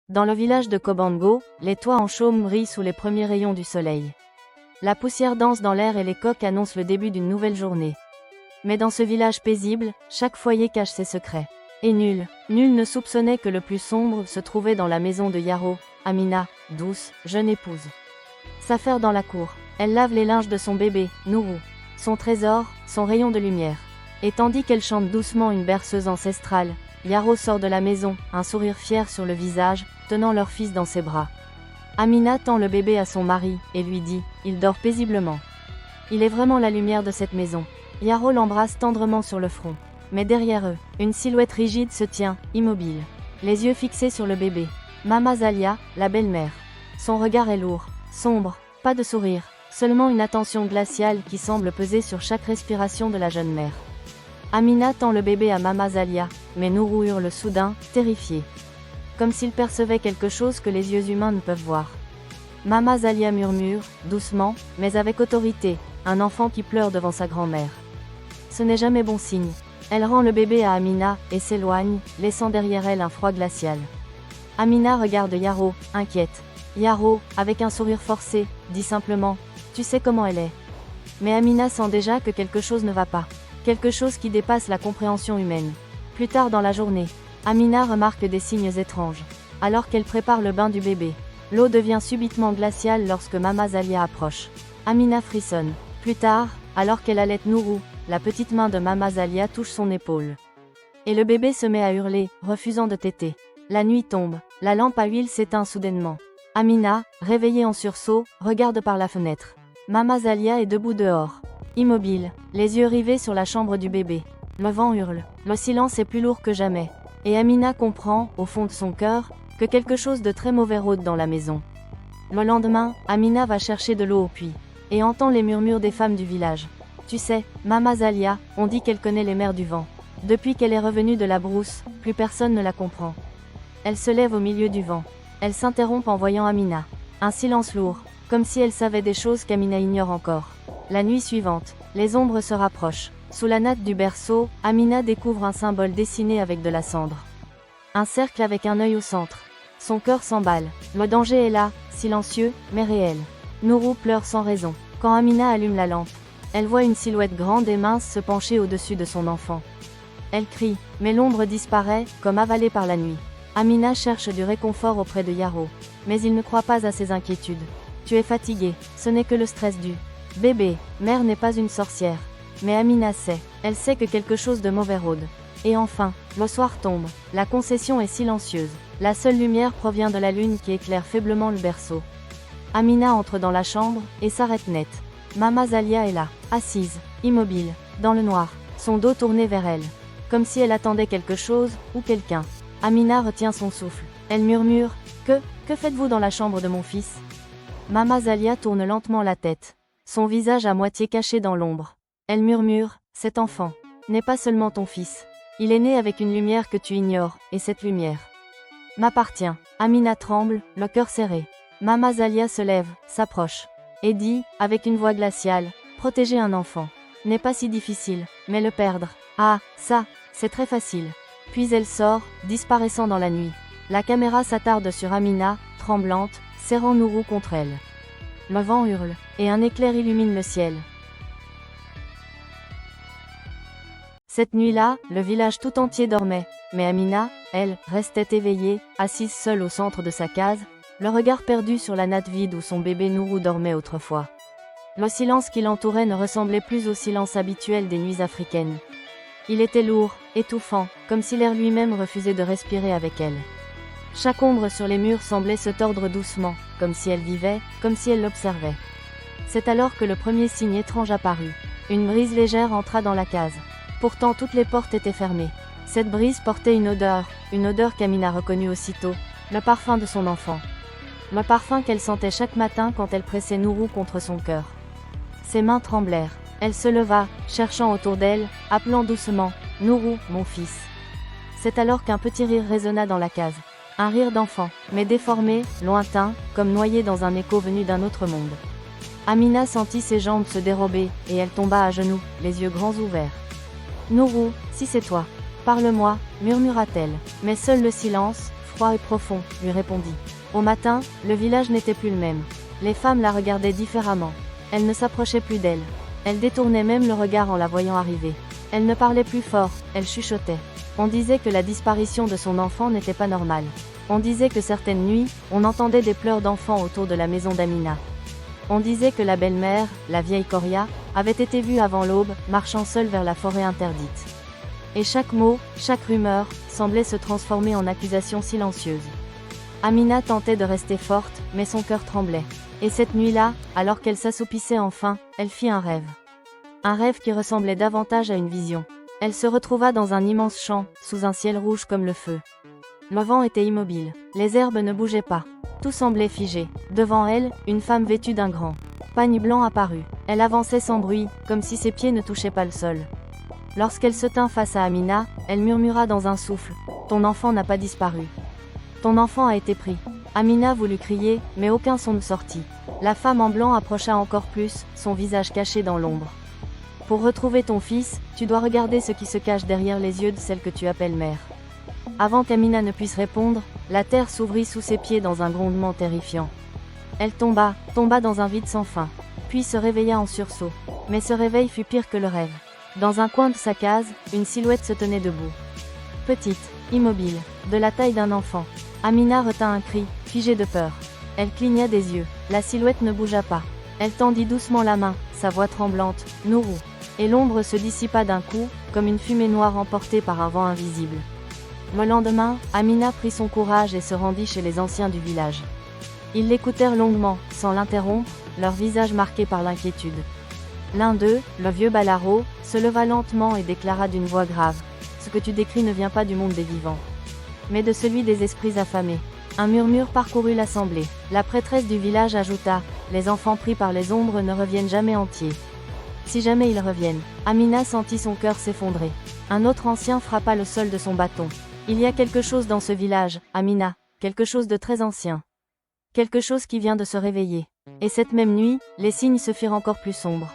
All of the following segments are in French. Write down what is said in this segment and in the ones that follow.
Dans le village de Kobango, les toits en chaume brillent sous les premiers rayons du soleil. La poussière danse dans l'air et les coqs annoncent le début d'une nouvelle journée. Mais dans ce village paisible, chaque foyer cache ses secrets. Et nul ne soupçonnait que le plus sombre se trouvait dans la maison de Yaro, Amina, douce, jeune épouse. S'affaire dans la cour, elle lave les linges de son bébé, Nourou. Son trésor, son rayon de lumière. Et tandis qu'elle chante doucement une berceuse ancestrale, Yaro sort de la maison, un sourire fier sur le visage, tenant leur fils dans ses bras. Amina tend le bébé à son mari, et lui dit, il dort paisiblement. Il est vraiment la lumière de cette maison. Yaro l'embrasse tendrement sur le front. Mais derrière eux, une silhouette rigide se tient, immobile. Les yeux fixés sur le bébé. Mama Zalia, la belle-mère. Son regard est lourd, sombre, pas de sourire, seulement une attention glaciale qui semble peser sur chaque respiration de la jeune mère. Amina tend le bébé à Mama Zalia, mais Nourou hurle soudain, terrifié. Comme s'il percevait quelque chose que les yeux humains ne peuvent voir. Mama Zalia murmure, doucement, mais avec autorité, un enfant qui pleure devant sa grand-mère. Ce n'est jamais bon signe. Elle rend le bébé à Amina, et s'éloigne, laissant derrière elle un froid glacial. Amina regarde Yaro, inquiète. Yaro, avec un sourire forcé, dit simplement, tu sais comment elle est. Mais Amina sent déjà que quelque chose ne va pas. Quelque chose qui dépasse la compréhension humaine. Plus tard dans la journée, Amina remarque des signes étranges. Alors qu'elle prépare le bain du bébé, l'eau devient subitement glaciale lorsque Mama Zalia approche. Amina frissonne. Plus tard, alors qu'elle allaite Nourou, la petite main de Mama Zalia touche son épaule. Et le bébé se met à hurler, refusant de téter. La nuit tombe, la lampe à huile s'éteint soudainement. Amina, réveillée en sursaut, regarde par la fenêtre. Mama Zalia est debout dehors. Immobile, les yeux rivés sur la chambre du bébé. Le vent hurle, le silence est plus lourd que jamais. Et Amina comprend, au fond de son cœur, que quelque chose de très mauvais rôde dans la maison. Le lendemain, Amina va chercher de l'eau au puits, et entend les murmures des femmes du village. Tu sais, Mama Zalia, on dit qu'elle connaît les mers du vent. Depuis qu'elle est revenue de la brousse, plus personne ne la comprend. Elle se lève au milieu du vent. Elle s'interrompt en voyant Amina. Un silence lourd, comme si elle savait des choses qu'Amina ignore encore. La nuit suivante, les ombres se rapprochent. Sous la natte du berceau, Amina découvre un symbole dessiné avec de la cendre. Un cercle avec un œil au centre. Son cœur s'emballe. Le danger est là, silencieux, mais réel. Nourou pleure sans raison. Quand Amina allume la lampe, elle voit une silhouette grande et mince se pencher au-dessus de son enfant. Elle crie, mais l'ombre disparaît, comme avalée par la nuit. Amina cherche du réconfort auprès de Yaro. Mais il ne croit pas à ses inquiétudes. Tu es fatigué, ce n'est que le stress du bébé. Mère n'est pas une sorcière. Mais Amina sait, elle sait que quelque chose de mauvais rôde. Et enfin, le soir tombe, la concession est silencieuse. La seule lumière provient de la lune qui éclaire faiblement le berceau. Amina entre dans la chambre, et s'arrête net. Mama Zalia est là, assise, immobile, dans le noir, son dos tourné vers elle. Comme si elle attendait quelque chose, ou quelqu'un. Amina retient son souffle. Elle murmure, que faites-vous dans la chambre de mon fils? Mama Zalia tourne lentement la tête. Son visage à moitié caché dans l'ombre. Elle murmure, cet enfant n'est pas seulement ton fils. Il est né avec une lumière que tu ignores, et cette lumière m'appartient. Amina tremble, le cœur serré. Mama Zalia se lève, s'approche, et dit, avec une voix glaciale, protéger un enfant n'est pas si difficile, mais le perdre, ah, ça, c'est très facile. Puis elle sort, disparaissant dans la nuit. La caméra s'attarde sur Amina, tremblante, serrant Nourou contre elle. Le vent hurle, et un éclair illumine le ciel. Cette nuit-là, le village tout entier dormait, mais Amina, elle, restait éveillée, assise seule au centre de sa case, le regard perdu sur la natte vide où son bébé Nourou dormait autrefois. Le silence qui l'entourait ne ressemblait plus au silence habituel des nuits africaines. Il était lourd, étouffant, comme si l'air lui-même refusait de respirer avec elle. Chaque ombre sur les murs semblait se tordre doucement, comme si elle vivait, comme si elle l'observait. C'est alors que le premier signe étrange apparut. Une brise légère entra dans la case. Pourtant toutes les portes étaient fermées. Cette brise portait une odeur qu'Amina reconnut aussitôt, le parfum de son enfant. Le parfum qu'elle sentait chaque matin quand elle pressait Nourou contre son cœur. Ses mains tremblèrent. Elle se leva, cherchant autour d'elle, appelant doucement, « Nourou, mon fils ». C'est alors qu'un petit rire résonna dans la case. Un rire d'enfant, mais déformé, lointain, comme noyé dans un écho venu d'un autre monde. Amina sentit ses jambes se dérober, et elle tomba à genoux, les yeux grands ouverts. « Nourou, si c'est toi, parle-moi », murmura-t-elle. Mais seul le silence, froid et profond, lui répondit. Au matin, le village n'était plus le même. Les femmes la regardaient différemment. Elles ne s'approchaient plus d'elle. Elles détournaient même le regard en la voyant arriver. Elle ne parlait plus fort, elle chuchotait. On disait que la disparition de son enfant n'était pas normale. On disait que certaines nuits, on entendait des pleurs d'enfants autour de la maison d'Amina. On disait que la belle-mère, la vieille Coria, avait été vue avant l'aube, marchant seule vers la forêt interdite. Et chaque mot, chaque rumeur, semblait se transformer en accusation silencieuse. Amina tentait de rester forte, mais son cœur tremblait. Et cette nuit-là, alors qu'elle s'assoupissait enfin, elle fit un rêve. Un rêve qui ressemblait davantage à une vision. Elle se retrouva dans un immense champ, sous un ciel rouge comme le feu. Le vent était immobile. Les herbes ne bougeaient pas. Tout semblait figé. Devant elle, une femme vêtue d'un grand pagne blanc apparut. Elle avançait sans bruit, comme si ses pieds ne touchaient pas le sol. Lorsqu'elle se tint face à Amina, elle murmura dans un souffle. « Ton enfant n'a pas disparu. Ton enfant a été pris. » Amina voulut crier, mais aucun son ne sortit. La femme en blanc approcha encore plus, son visage caché dans l'ombre. « Pour retrouver ton fils, tu dois regarder ce qui se cache derrière les yeux de celle que tu appelles mère. » Avant qu'Amina ne puisse répondre, la terre s'ouvrit sous ses pieds dans un grondement terrifiant. Elle tomba dans un vide sans fin, puis se réveilla en sursaut. Mais ce réveil fut pire que le rêve. Dans un coin de sa case, une silhouette se tenait debout. Petite, immobile, de la taille d'un enfant. Amina retint un cri, figée de peur. Elle cligna des yeux. La silhouette ne bougea pas. Elle tendit doucement la main, sa voix tremblante, « Nourou !» Et l'ombre se dissipa d'un coup, comme une fumée noire emportée par un vent invisible. Le lendemain, Amina prit son courage et se rendit chez les anciens du village. Ils l'écoutèrent longuement, sans l'interrompre, leurs visages marqués par l'inquiétude. L'un d'eux, le vieux Balaro, se leva lentement et déclara d'une voix grave. « Ce que tu décris ne vient pas du monde des vivants, mais de celui des esprits affamés. » Un murmure parcourut l'assemblée. La prêtresse du village ajouta « Les enfants pris par les ombres ne reviennent jamais entiers. Si jamais ils reviennent. » Amina sentit son cœur s'effondrer. Un autre ancien frappa le sol de son bâton. « Il y a quelque chose dans ce village, Amina, quelque chose de très ancien. Quelque chose qui vient de se réveiller. » Et cette même nuit, les signes se firent encore plus sombres.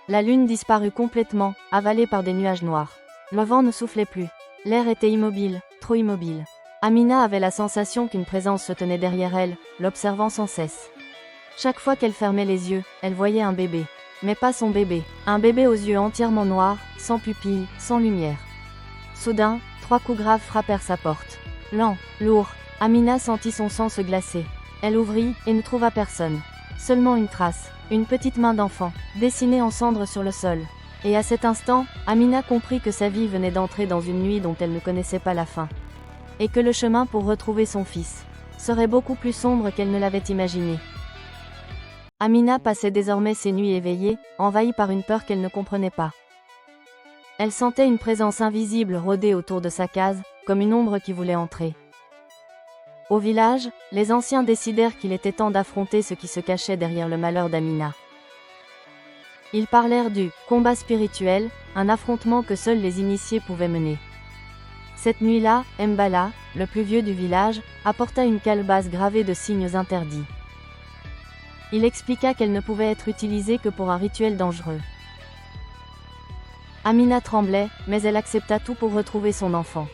La lune disparut complètement, avalée par des nuages noirs. Le vent ne soufflait plus. L'air était immobile, trop immobile. Amina avait la sensation qu'une présence se tenait derrière elle, l'observant sans cesse. Chaque fois qu'elle fermait les yeux, elle voyait un bébé. Mais pas son bébé. Un bébé aux yeux entièrement noirs, sans pupilles, sans lumière. Soudain, 3 coups graves frappèrent sa porte. Lent, lourd, Amina sentit son sang se glacer. Elle ouvrit, et ne trouva personne. Seulement une trace, une petite main d'enfant, dessinée en cendres sur le sol. Et à cet instant, Amina comprit que sa vie venait d'entrer dans une nuit dont elle ne connaissait pas la fin. Et que le chemin pour retrouver son fils serait beaucoup plus sombre qu'elle ne l'avait imaginé. Amina passait désormais ses nuits éveillée, envahie par une peur qu'elle ne comprenait pas. Elle sentait une présence invisible rôder autour de sa case, comme une ombre qui voulait entrer. Au village, les anciens décidèrent qu'il était temps d'affronter ce qui se cachait derrière le malheur d'Amina. Ils parlèrent du combat spirituel, un affrontement que seuls les initiés pouvaient mener. Cette nuit-là, Mbala, le plus vieux du village, apporta une calebasse gravée de signes interdits. Il expliqua qu'elle ne pouvait être utilisée que pour un rituel dangereux. Amina tremblait, mais elle accepta tout pour retrouver son enfant.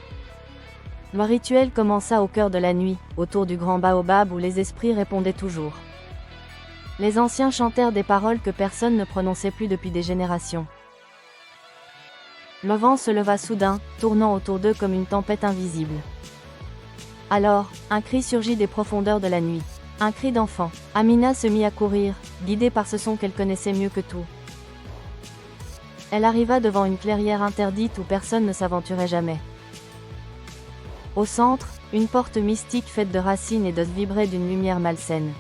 Le rituel commença au cœur de la nuit, autour du grand baobab où les esprits répondaient toujours. Les anciens chantèrent des paroles que personne ne prononçait plus depuis des générations. Le vent se leva soudain, tournant autour d'eux comme une tempête invisible. Alors, un cri surgit des profondeurs de la nuit. Un cri d'enfant. Amina se mit à courir, guidée par ce son qu'elle connaissait mieux que tout. Elle arriva devant une clairière interdite où personne ne s'aventurait jamais. Au centre, une porte mystique faite de racines et d'os vibrait d'une lumière malsaine.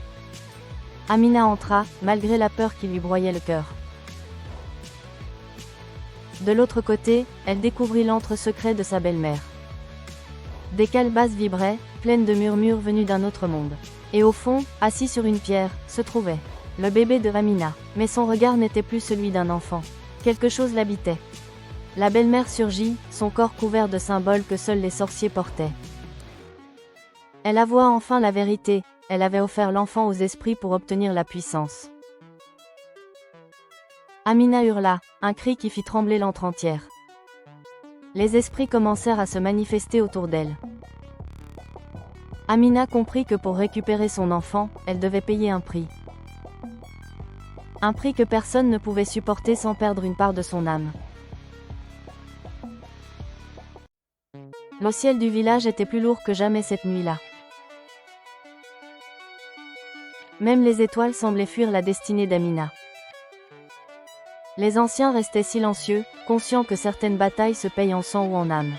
Amina entra, malgré la peur qui lui broyait le cœur. De l'autre côté, elle découvrit l'antre secret de sa belle-mère. Des calebasses vibraient, pleines de murmures venus d'un autre monde. Et au fond, assis sur une pierre, se trouvait le bébé de Amina. Mais son regard n'était plus celui d'un enfant. Quelque chose l'habitait. La belle-mère surgit, son corps couvert de symboles que seuls les sorciers portaient. Elle avoua enfin la vérité, elle avait offert l'enfant aux esprits pour obtenir la puissance. Amina hurla, un cri qui fit trembler l'antre entière. Les esprits commencèrent à se manifester autour d'elle. Amina comprit que pour récupérer son enfant, elle devait payer un prix. Un prix que personne ne pouvait supporter sans perdre une part de son âme. Le ciel du village était plus lourd que jamais cette nuit-là. Même les étoiles semblaient fuir la destinée d'Amina. Les anciens restaient silencieux, conscients que certaines batailles se payent en sang ou en âme.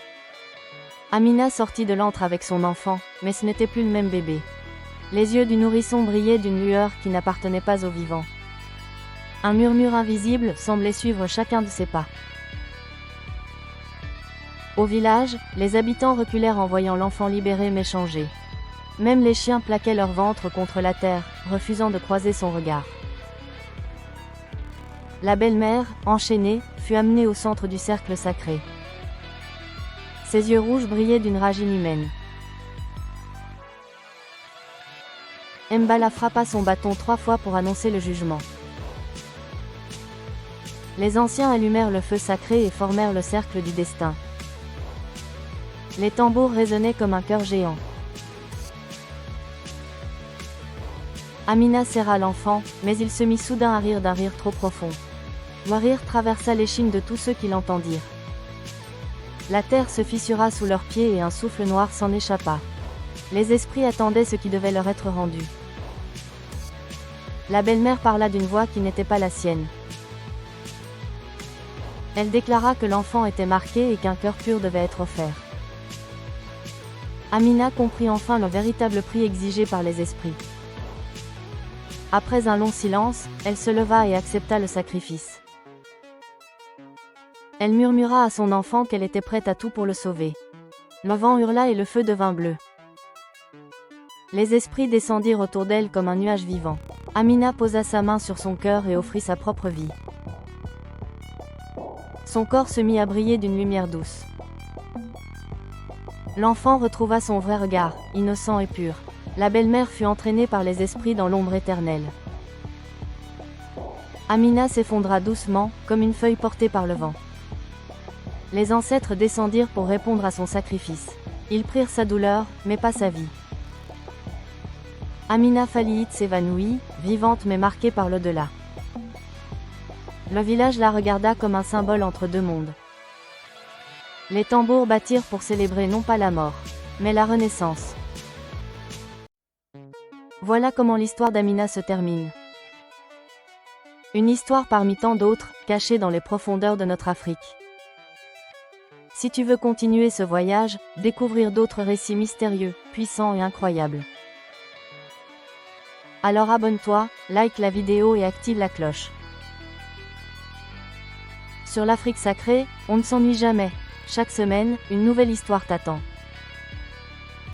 Amina sortit de l'antre avec son enfant, mais ce n'était plus le même bébé. Les yeux du nourrisson brillaient d'une lueur qui n'appartenait pas aux vivants. Un murmure invisible semblait suivre chacun de ses pas. Au village, les habitants reculèrent en voyant l'enfant libéré mais changé. Même les chiens plaquaient leur ventre contre la terre, refusant de croiser son regard. La belle-mère, enchaînée, fut amenée au centre du cercle sacré. Ses yeux rouges brillaient d'une rage inhumaine. Mbala frappa son bâton 3 fois pour annoncer le jugement. Les anciens allumèrent le feu sacré et formèrent le cercle du destin. Les tambours résonnaient comme un cœur géant. Amina serra l'enfant, mais il se mit soudain à rire d'un rire trop profond. Le rire traversa l'échine de tous ceux qui l'entendirent. La terre se fissura sous leurs pieds et un souffle noir s'en échappa. Les esprits attendaient ce qui devait leur être rendu. La belle-mère parla d'une voix qui n'était pas la sienne. Elle déclara que l'enfant était marqué et qu'un cœur pur devait être offert. Amina comprit enfin le véritable prix exigé par les esprits. Après un long silence, elle se leva et accepta le sacrifice. Elle murmura à son enfant qu'elle était prête à tout pour le sauver. Le vent hurla et le feu devint bleu. Les esprits descendirent autour d'elle comme un nuage vivant. Amina posa sa main sur son cœur et offrit sa propre vie. Son corps se mit à briller d'une lumière douce. L'enfant retrouva son vrai regard, innocent et pur. La belle-mère fut entraînée par les esprits dans l'ombre éternelle. Amina s'effondra doucement, comme une feuille portée par le vent. Les ancêtres descendirent pour répondre à son sacrifice. Ils prirent sa douleur, mais pas sa vie. Amina Faliit s'évanouit, vivante mais marquée par l'au-delà. Le village la regarda comme un symbole entre deux mondes. Les tambours battirent pour célébrer non pas la mort, mais la renaissance. Voilà comment l'histoire d'Amina se termine. Une histoire parmi tant d'autres, cachée dans les profondeurs de notre Afrique. Si tu veux continuer ce voyage, découvrir d'autres récits mystérieux, puissants et incroyables. Alors abonne-toi, like la vidéo et active la cloche. Sur l'Afrique sacrée, on ne s'ennuie jamais. Chaque semaine, une nouvelle histoire t'attend.